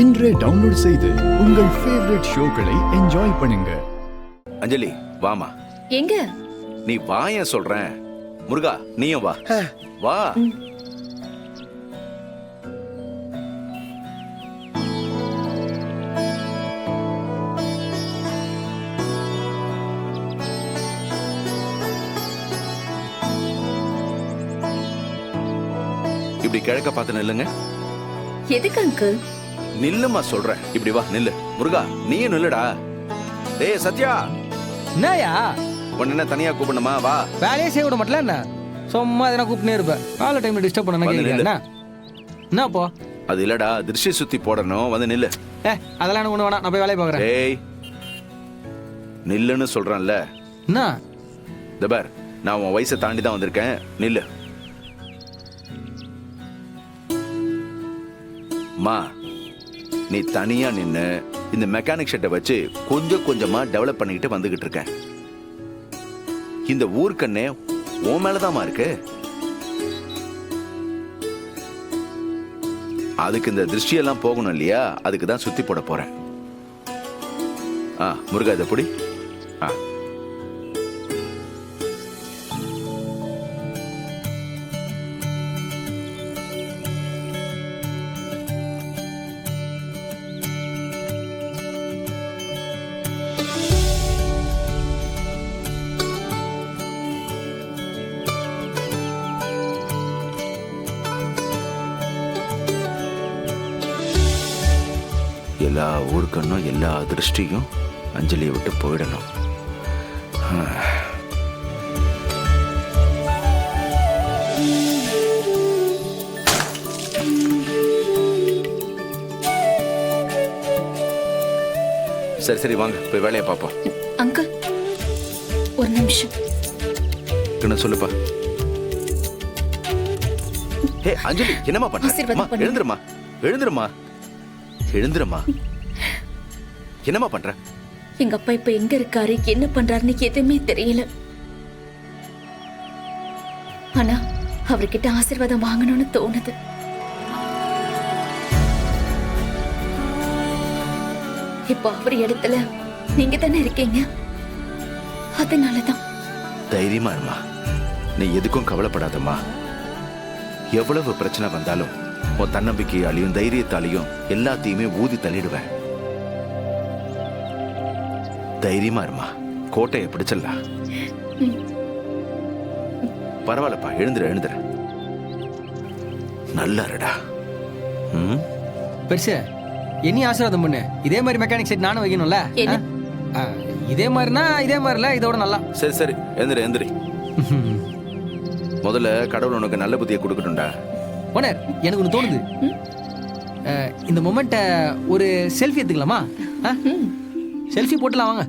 இன்றே டவுன்லோட் செய்து உங்கள் ஃபேவரட் ஷோக்களை என்ஜாய் பண்ணுங்க. அஞ்சலி வாமா. எங்க நீ வாயேன் சொல்றேன். முருகா நீயும் வா. வா. இப்படி கிழக்க பார்த்து நில்லுங்க. எதுக்கு அங்கிள்? நில்லுமா சொல்றேன். இப்படி வா நில்லு. முருகா நீயும் நில்லுடா. டேய் சத்யா. என்னயா உன்ன தனியா கூப்பிடணுமா? வா. வேலையே செய்ய விட மாட்டல என்ன? சும்மா எதனா கூப்பிட்டே இருப்பேன். காலை டைம்ல டிஸ்டர்ப் பண்ண கேட்கிறேன். என்ன போ? அது இல்லடா, திருஷ்டி சுத்தி போடணும். வந்து நில்லு. அதெல்லாம் எனக்கு ஒண்ணு வேணாம். நான் போய் வேலையை பார்க்குறேன். டேய் நில்லுன்னு சொல்றேன்ல. என்ன தபார், நான் உன் வயசை தாண்டி தான் வந்திருக்கேன். நில்லு. மா நீ தனியா நின்னு இந்த மெக்கானிக் ஷெட்டை வச்சு கொஞ்சம் கொஞ்சமா டெவலப் பண்ணிக்கிட்டு வந்துகிட்டு இருக்கேன். இந்த ஊர்க்கண்ணே உன் மேலதாமா இருக்கு. அதுக்கு இந்த திருஷ்டியெல்லாம் போகணும் இல்லையா? அதுக்கு தான் சுத்தி போட போறேன். முருகா இதை புடி. எல்லா ஊருக்கண்ணும் எல்லா திருஷ்டியும் அஞ்சலியை விட்டு போயிடணும். சரி சரி வாங்க போய் வேலையை பார்ப்போம். அங்கிள் ஒரு நிமிஷம். என்ன சொல்லுப்பா. ஹே அஞ்சலி என்னமா பண்ற? எழுந்துருமா எழுந்துருமா எழுந்துருமா. என்னமா பண்ற? எங்க அப்பா இப்ப எங்க இருக்காரு, என்ன பண்றாருன்னு எதுவுமே தெரியல. ஆனா அவர்கிட்ட ஆசீர்வாதம் வாங்கணும்னு தோணுது. இப்ப அவர் இடத்துல நீங்க தானே இருக்கீங்க, அதனாலதான். தைரியமா இருமா. நீ எதுக்கும் கவலைப்படாதம்மா. எவ்வளவு பிரச்சனை வந்தாலும் உன் தன்னம்பிக்கையாலையும் தைரியத்தாலையும் எல்லாத்தையுமே ஊதி தள்ளிடுவேன். தைரியமா இருமா. கோட்டையை பிடிச்சிடலாம். பரவாயில்லப்பா. எழுந்துரு எழுந்துரு. நல்லா இருடா. பெருசு என்ன ஆசீர்வாதம் பண்ணு. இதே மாதிரி மெக்கானிக் செட் நானும் வைக்கணும்ல. இதே மாதிரினா இதே மாதிரில இதோட நல்லா. சரி சரி எழுந்துரு எழுந்துரு. முதல்ல கடவுள் உனக்கு நல்ல புத்தியை கொடுக்கட்டும்டா. ஓனர் எனக்கு ஒன்று தோணுது. இந்த மொமெண்ட்டை ஒரு செல்ஃபி எடுத்துக்கலாமா? செல்ஃபி போட்டுலாம் வாங்க.